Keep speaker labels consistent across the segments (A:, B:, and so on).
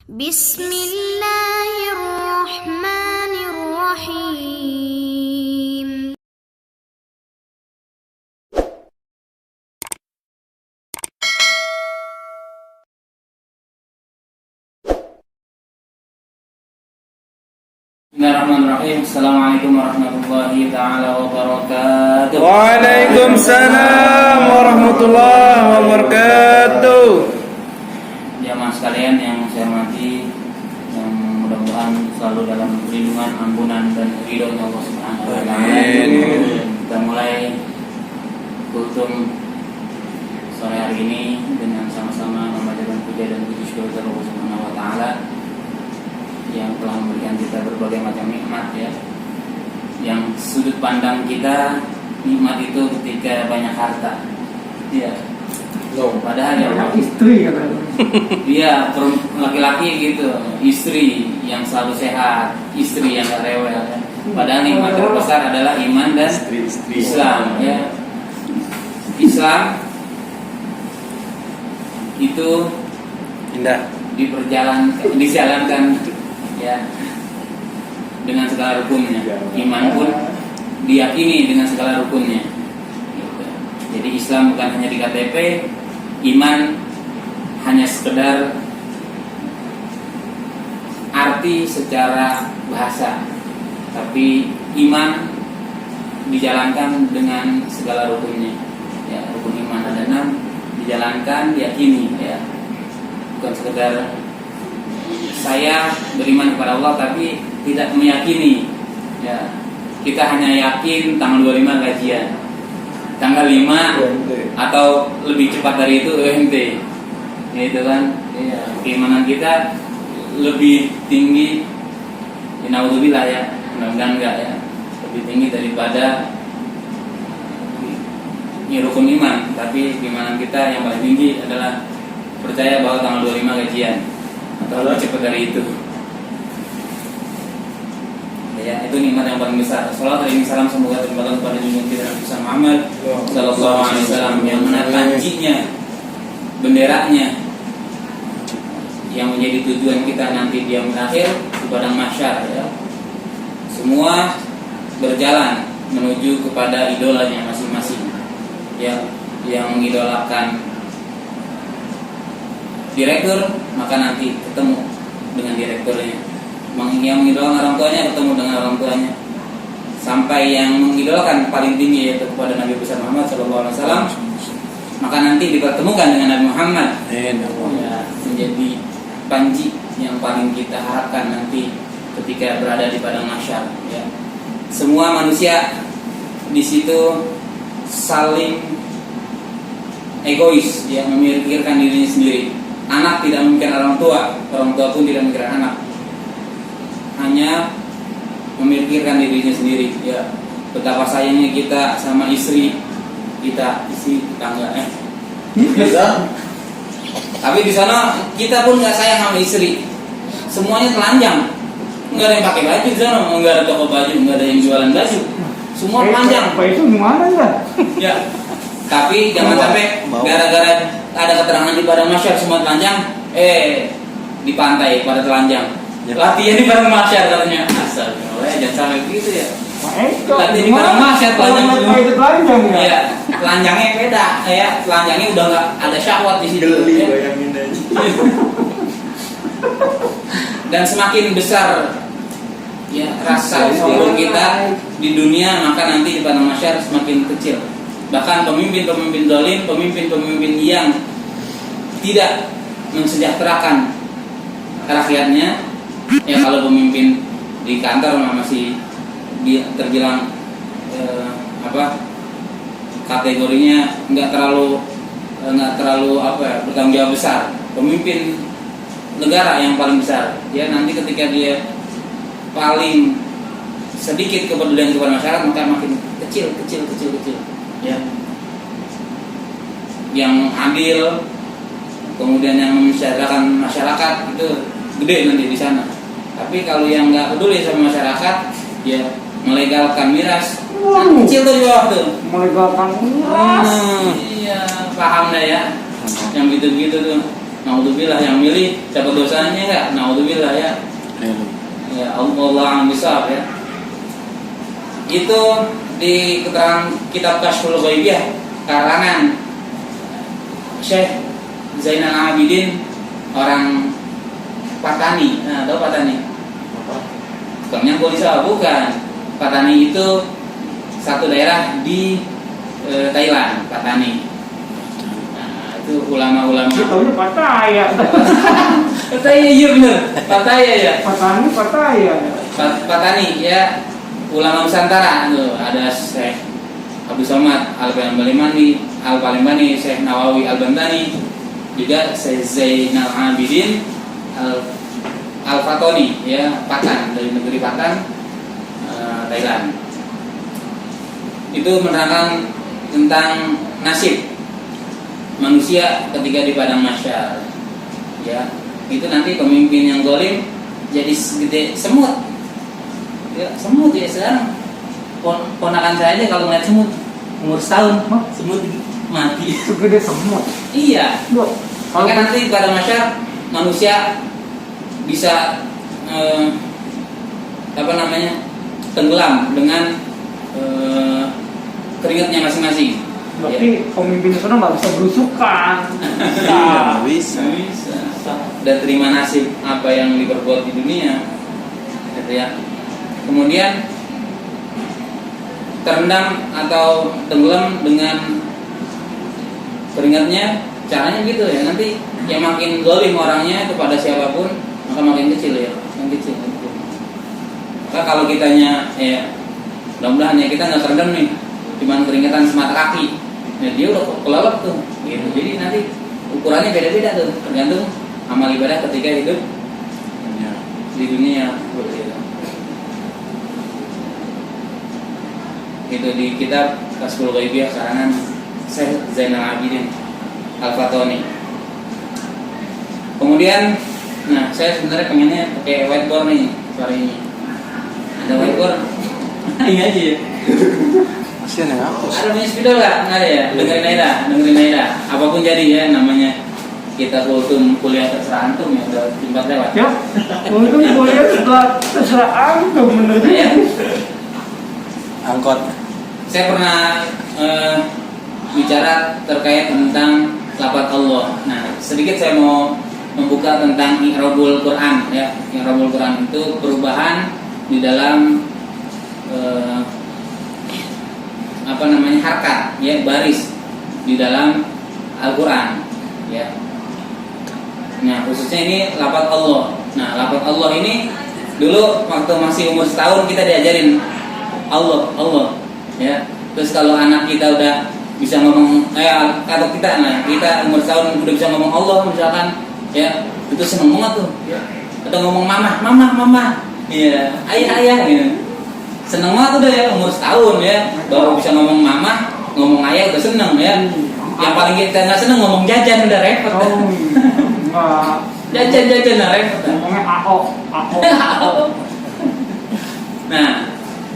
A: Bismillahirrahmanirrahim.
B: Bismillahirrahmanirrahim. Assalamualaikum warahmatullahi ta'ala wabarakatuh.
C: Waalaikumsalam warahmatullahi wabarakatuh.
B: Jamaah sekalian yang saya hormati, yang mudah-mudahan selalu dalam perlindungan, ampunan dan ridhonya Allah Subhanahu wa taala. Kita mulai kultum sore hari ini dengan sama-sama memanjatkan puja dan puji syukur kepada Allah Subhanahu wa taala yang telah memberikan kita berbagai macam nikmat, ya. Yang sudut pandang kita nikmat itu ketika banyak harta, ya. Padahal ya
D: istri katanya.
B: Iya, laki-laki gitu, istri yang selalu sehat, istri yang gak rewel, ya. Padahal nikmat terbesar adalah iman dan Islam, ya. Islam itu
C: Indah.
B: dijalankan, ya, dengan segala rukunnya. Iman pun diyakini dengan segala rukunnya, gitu. Jadi Islam bukan hanya di KTP, iman hanya sekedar arti secara bahasa, tapi iman dijalankan dengan segala rukunnya, ya. Rukun iman ada 6, dijalankan, diyakini, ya. Bukan sekedar saya beriman kepada Allah tapi tidak meyakini, ya. Kita hanya yakin tanggal 25 gajian, tanggal 5 atau lebih cepat dari itu UMT, ya, itu kan, ya. Keimanan kita lebih tinggi, naudzubillah, ya, mudah-mudahan enggak, ya, lebih tinggi daripada rukun iman. Tapi keimanan kita yang paling tinggi adalah percaya bahwa tanggal 25 gajian atau lebih cepat dari itu, ya. Itu nikmat yang paling besar. Salawat dan salam semoga terlimpahkan kepada junjungan kita Nabi Muhammad sallallahu alaihi wasallam yang mana panjinya, benderanya yang menjadi tujuan kita nanti dia berakhir di padang mahsyar, ya. Semua berjalan menuju kepada idolanya masing-masing, ya. Yang mengidolakan direktur, maka nanti ketemu dengan direkturnya. Yang mengidolakan orang tuanya ketemu dengan orang tuanya. Sampai yang mengidolakan paling tinggi yaitu kepada Nabi besar Muhammad SAW, maka nanti dipertemukan dengan Nabi Muhammad, ya, menjadi panji yang paling kita harapkan nanti ketika berada di padang mahsyar, ya. Semua manusia di situ saling egois, ya, memikirkan dirinya sendiri. Anak tidak memikirkan orang tua pun tidak memikirkan anak, hanya memikirkan dirinya sendiri, ya. Betapa sayangnya kita sama istri kita, istri tetangga, tapi di sana kita pun nggak sayang sama istri, semuanya telanjang, nggak ada yang pakai baju di sana, nggak ada toko baju, nggak ada yang jualan baju, semua telanjang.
D: Apa itu gimana ya?
B: Ya. Tapi jangan sampai gara-gara ada keterangan di padang mahsyar semua telanjang, di pantai pada telanjang. Latihan di padang mahsyar katanya. Astagfirullah, jangan sampai begitu, ya. Latihan di padang mahsyar telanjang. Ya, telanjangnya beda, ya. Telanjangnya udah nggak ada syahwat di situ. Ya. Dan semakin besar, ya, rasa istighfar kita di dunia, maka nanti di padang mahsyar semakin kecil. Bahkan pemimpin-pemimpin zalim, pemimpin-pemimpin yang tidak mensejahterakan rakyatnya, ya, kalau pemimpin di kantor masih terbilang kategorinya nggak terlalu bertanggung jawab besar. Pemimpin negara yang paling besar, ya, nanti ketika dia paling sedikit kepedulian kepada masyarakat, maka makin kecil, ya. Yang adil, kemudian yang mensejahterakan masyarakat itu gede nanti di sana. Tapi kalau yang nggak peduli sama masyarakat, ya, melegalkan miras, kecil tuh di bawah tuh.
D: Melegalkan miras.
B: Iya, paham dah, ya. Yang gitu-gitu tuh, naudzubillah, yang milih dapat dosanya enggak, naudzubillah ya. Ya Allah misal ya. Itu di keterangan kitab Kasyful Ghaibiyah karangan Syekh Zainal Abidin, orang Patani. Nah, tahu Patani? Tukangnya polisa bukan. Patani itu satu daerah di Thailand, Patani. Nah, itu ulama-ulama.
D: Dia tahunya Pattaya.
B: Pattaya iya bener. Pattaya ya.
D: Pattaya.
B: Patani ya, ulama Nusantara tuh ada Syekh Abu Somad Al-Palembani, Syekh Nawawi Al-Bantani, juga Syekh Zainal Abidin Al-Fatoni ya, Patan, dari negeri Patan, Thailand. Itu menerangkan tentang nasib manusia ketika di padang mahsyar. Ya, itu nanti pemimpin yang zalim jadi segede semut. Ya, semut ya sekarang. Ponakan saya aja kalau ngeliat semut umur setahun, semut mati.
D: Segede semut.
B: Iya.
D: Loh,
B: Maka nanti pada masyarakat manusia bisa tenggelam dengan keringatnya masing-masing.
D: berarti pemimpin di sana nggak bisa berusukan.
C: Iya, bisa.
B: Dan terima nasib apa yang diperbuat di dunia, gitu ya. Kemudian terendam atau tenggelam dengan keringatnya, caranya gitu ya. Nanti yang makin zalim orangnya kepada siapapun, maka makin kecil ya, yang kecil. Maka kalau kitanya ya, mudah-mudahan ya kita nggak terendam nih, cuman keringatan semata kaki, ya dia udah kelelep tuh, gitu. Jadi nanti ukurannya beda-beda tuh, tergantung amal ibadah ketika hidup di dunia. Itu di kitab Kasyful Ghaibiyah karangan Syekh Zainal Abidin Al-Fatoni. Kemudian, nah saya sebenarnya pengennya pakai whiteboard nih sore ini. Ada whiteboard? Ini aja ya.
C: Masih yang hapus.
B: Ada punya spidol nggak? Nggak ada ya. Dengerin aja. Apapun jadi ya, namanya kita kultum kuliah terserah antum ya, udah 4 lewat.
D: Ya, mungkin boleh terserah antum menurut
B: Ya.
C: Angkot.
B: Saya pernah bicara terkait tentang lafaz Allah. Nah, sedikit saya mau membuka tentang i'rabul Quran ya. I'rabul Quran itu perubahan di dalam harkat ya, baris di dalam Al-Qur'an ya. Nah, khususnya ini lafaz Allah. Nah, lafaz Allah ini dulu waktu masih umur setahun kita diajarin Allah ya. Terus kalau anak kita udah bisa ngomong atau kita umur setahun udah bisa ngomong Allah misalkan ya, itu seneng banget tuh ya. Atau ngomong mama iya, ayah gitu, seneng banget udah ya, umur setahun ya baru bisa ngomong mama, ngomong ayah udah seneng ya. Yang paling kita nggak seneng ngomong jajan, udah repot. Jajan udah repot.
D: Ngomongnya ako.
B: Nah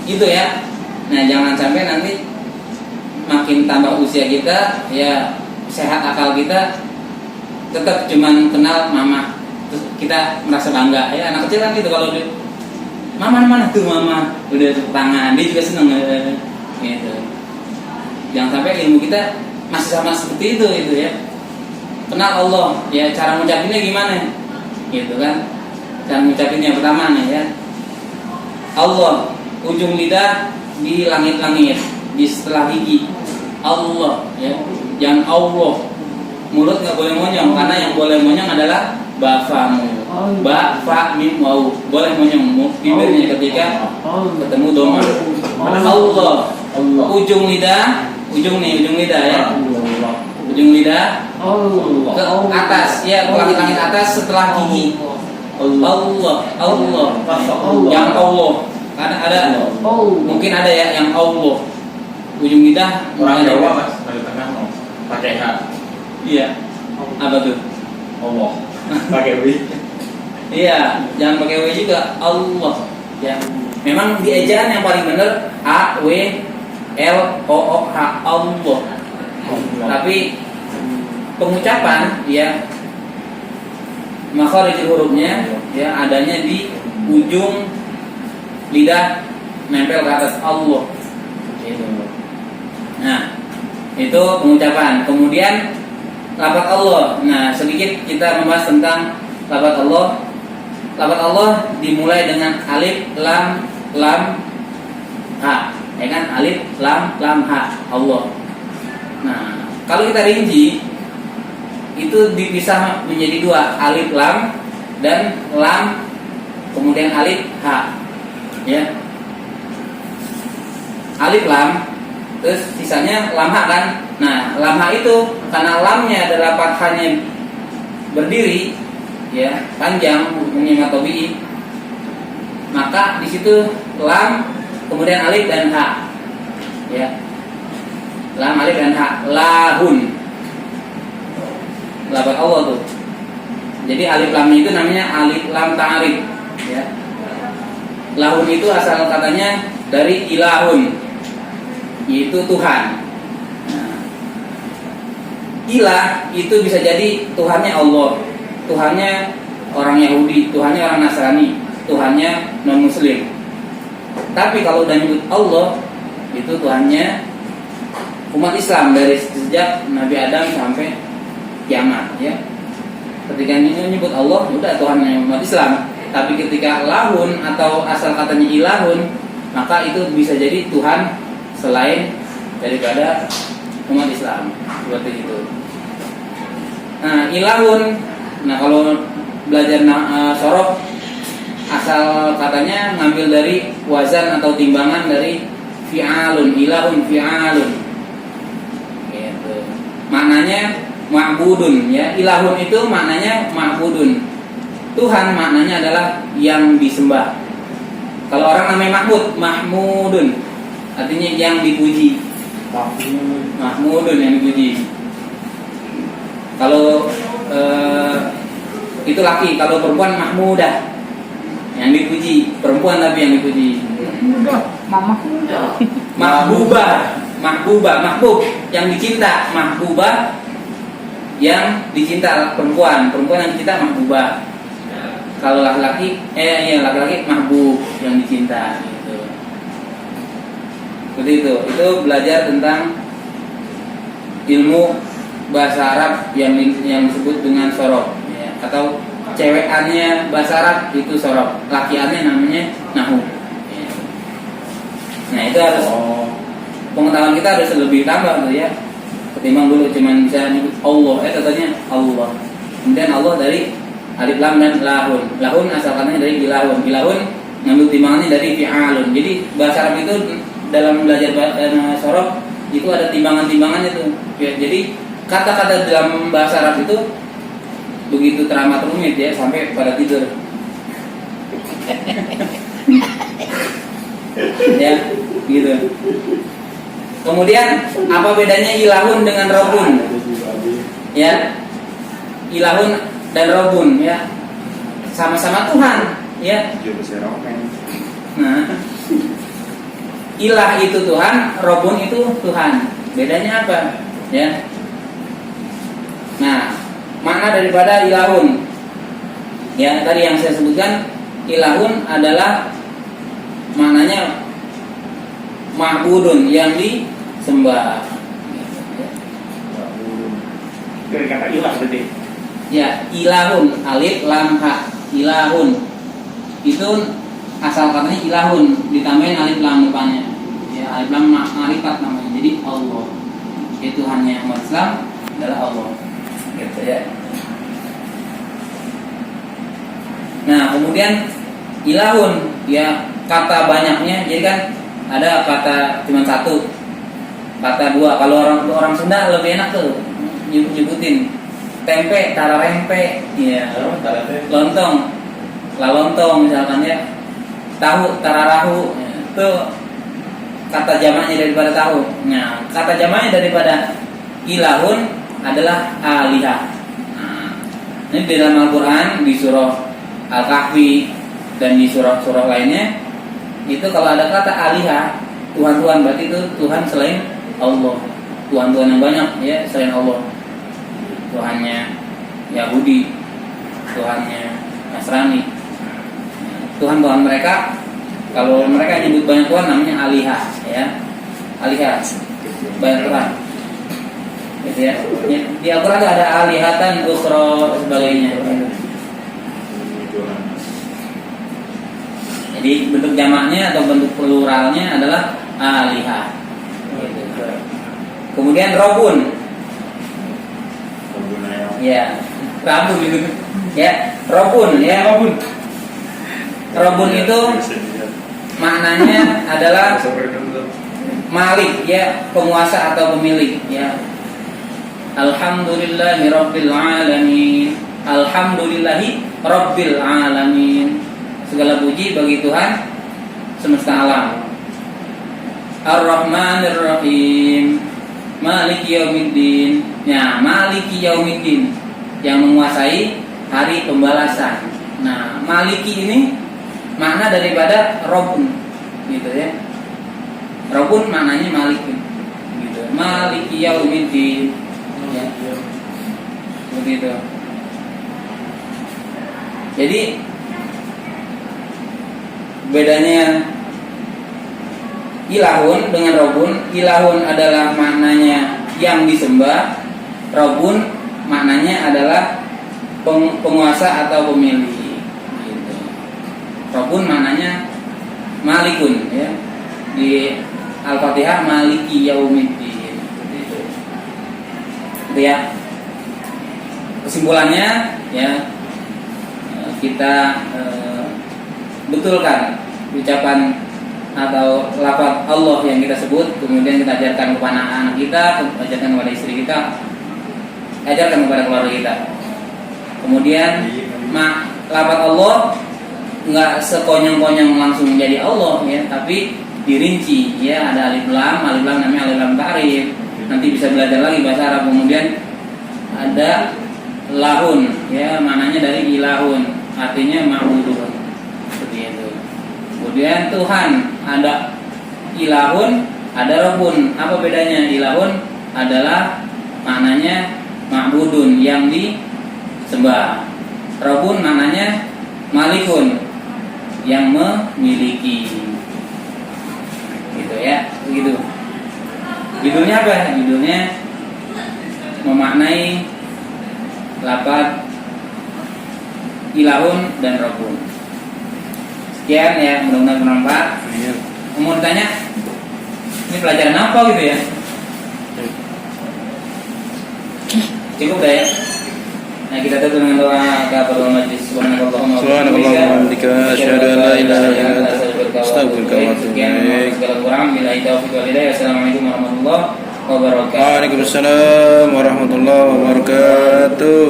B: itu ya. Nah jangan sampai nanti makin tambah usia kita ya, sehat akal kita tetap cuman kenal mama, terus kita merasa bangga ya. Anak kecil kan gitu, kalau dia mana tuh mama, udah tepuk tangan, dia juga seneng gitu. Jangan sampai ilmu kita masih sama seperti itu ya. Kenal Allah ya, cara ngucapinnya gimana gitu kan. Cara ngucapinnya pertama nih ya, Allah, ujung lidah di langit-langit, di setelah gigi Allah ya. Jangan Allah, mulut nggak boleh monyong, karena yang boleh monyong adalah bafamu. Ba, fa, mim, waw, boleh monyong bibirnya ketika ketemu doma. Allah, ujung lidah ya, ujung lidah ke atas ya, ke langit-langit atas setelah gigi. Allah, yang Allah, karena ada mungkin ada ya yang Allah ujung lidah
A: orang Jawa mas, dari tengah mau pakai H.
B: Iya, apa tuh?
A: Allah pakai W.
B: Iya, jangan pakai W juga, Allah ya. Memang di ejaan yang paling benar A, W, L, O, O, H, Allah. Tapi pengucapan ya makharijul hurufnya ya adanya di ujung lidah nempel ke atas Allah. Gitu. Nah, itu pengucapan. Kemudian lafaz Allah. Nah, sedikit kita membahas tentang lafaz Allah. Lafaz Allah dimulai dengan alif, lam, ha. Ya kan? Alif, lam, ha. Allah. Nah, kalau kita rinci itu dipisah menjadi dua, alif, lam dan lam kemudian alif, ha. Ya. Alif, lam, terus sisanya lam, ha kan? Nah, lam, ha itu karena lamnya adalah fathahnya berdiri, ya, panjang hukumnya matobi, maka di situ lam kemudian alif dan ha, ya, lam, alif dan ha, lahun, lafaz Allah tuh. Jadi alif lamnya itu namanya alif lam ta'arif, ya. Lahun itu asal katanya dari ilahun, yaitu Tuhan. Nah, ilah itu bisa jadi Tuhannya Allah, Tuhannya orang Yahudi, Tuhannya orang Nasrani, Tuhannya non Muslim. Tapi kalau udah nyebut Allah, itu Tuhannya umat Islam dari sejak Nabi Adam sampai kiamat, ya. Ketika nyebut Allah, udah Tuhannya umat Islam. Tapi ketika lahun atau asal katanya ilahun, maka itu bisa jadi Tuhan selain daripada umat Islam, seperti itu. Nah, ilahun, nah kalau belajar sorof, asal katanya ngambil dari wazan atau timbangan dari fi'alun, ilahun, fi'alun. Gitu. Maknanya ma'budun, ya. Ilahun itu maknanya ma'budun. Tuhan maknanya adalah yang disembah. Kalau orang namanya Mahmud, Mahmudun, artinya yang dipuji. Mahmudun yang dipuji. Kalau itu laki, kalau perempuan Mahmudah, yang dipuji, perempuan tapi yang dipuji.
D: Mudah, mama mudah.
B: Mahbubah, mahbub yang dicinta, mahbubah yang dicinta, perempuan yang dicinta mahbubah. Kalau laki-laki, laki-laki mahbub yang dicinta, gitu. Seperti itu. Itu belajar tentang ilmu bahasa Arab yang disebut dengan sorof, ya. Atau cewekannya bahasa Arab itu sorof, lakiannya namanya nahu. Ya. Nah, itu harus pengetahuan kita harus lebih tambah, gitu, ya. Ketimbang dulu cuman bisa nyebut Allah, katanya Allah. Kemudian Allah dari alif lam dan lahun. Lahun asal katanya dari ilahun. Ilahun ngambil timbangannya dari fi'alun. Jadi bahasa Arab itu dalam belajar sorof itu ada timbangan-timbangannya tuh. Ya, jadi kata-kata dalam bahasa Arab itu begitu teramat rumit, ya, sampai pada tidur. Ya, gitu. Kemudian apa bedanya ilahun dengan robun? Ya, ilahun dan robun, ya, sama-sama Tuhan, ya. Nah, ilah itu Tuhan, robun itu Tuhan. Bedanya apa? Ya. Nah, makna daripada ilahun, ya, tadi yang saya sebutkan, ilahun adalah maknanya ma'budun, yang disembah.
D: Dari kata ilah berarti.
B: Ya, ilahun, alif lam ha, ilahun. Itu asal katanya ilahun, ditambahin alif lam depannya. Ya, alif lam ma'rifat namanya. Jadi Allah. Ya, Tuhannya umat Islam adalah Allah. Gitu, ya. Nah, kemudian ilahun, ya, kata banyaknya. Jadi kan ada kata cuma satu, kata dua. Kalau orang Sunda lebih enak tuh nyebutin. Tempe, tararempe, ya. Lontong, lalontong misalkan, ya. Tahu, tararahu, ya. Itu kata jamaknya daripada tahu. Nah, kata jamaknya daripada ilahun adalah alihah. Nah, ini di dalam Al-Quran di surah Al-Kahfi dan di surah-surah lainnya, itu kalau ada kata alihah, Tuhan-Tuhan, berarti itu Tuhan selain Allah. Tuhan-Tuhan yang banyak, ya, selain Allah. Tuhannya Yahudi, Tuhannya Nasrani. Tuhan-Tuhan mereka, kalau mereka nyebut banyak Tuhan namanya alihah, ya. Alihah, banyak Tuhan. Gitu ya. Di Al-Quran ada alihatan, ukhra, sebagainya. Jadi bentuk jamaknya atau bentuk pluralnya adalah alihah. Gitu. Kemudian robun. Ya, rabun gitu. Ya, robun ya. Robun itu maknanya adalah malik ya, penguasa atau pemilik ya. Alhamdulillahi rabbil alamin. Alhamdulillahi rabbil alamin. Segala puji bagi Tuhan semesta alam. Ar-Rahmanir Rahim. Maliki yaumiddin. Ya, Maliki yaumiddin, yang menguasai hari pembalasan. Nah, Maliki ini makna daripada Robun, gitu ya. Robun maknanya Malik, gitu. Maliki yaumiddin, ya. Begitu. Jadi bedanya ilahun dengan robun. Ilahun adalah maknanya yang disembah, robun maknanya adalah penguasa atau pemilik. Robun maknanya malikun ya. Di Al-Fatihah maliki yaumiddin. Gitu ya. Kesimpulannya ya, kita betulkan ucapan atau lafaz Allah yang kita sebut, kemudian kita ajarkan kepada anak kita, ajarkan kepada istri kita, ajarkan kepada keluarga kita. Kemudian lafaz Allah nggak sekonyong-konyong langsung menjadi Allah ya, tapi dirinci ya, ada alif lam namanya alif lam ta'rif. Nanti bisa belajar lagi bahasa Arab. Kemudian ada lahun ya, maknanya dari ilahun, artinya ma'budun, seperti itu. Kemudian Tuhan, ada ilahun, ada rabbun. Apa bedanya? Ilahun adalah maknanya ma'budun, yang disembah. Rabbun maknanya malikun, yang memiliki. Gitu ya, begitu. Judulnya apa? Judulnya memaknai lafaz ilahun dan rabbun. Sekian ya, mudah-mudahan bermanfaat. Mau ditanya, ini pelajaran apa gitu ya? Cukup dah ya. Nah, kita tutup dengan doa kafaratul majlis. Subhanakallahumma wa bihamdika asyhadu an la ilaha illa anta astaghfiruka wa atubu ilaik. Segala kurang bila taufiq wal hidayah. Assalamualaikum warahmatullahi wabarakatuh.
C: Waalaikumsalam warahmatullahi wabarakatuh.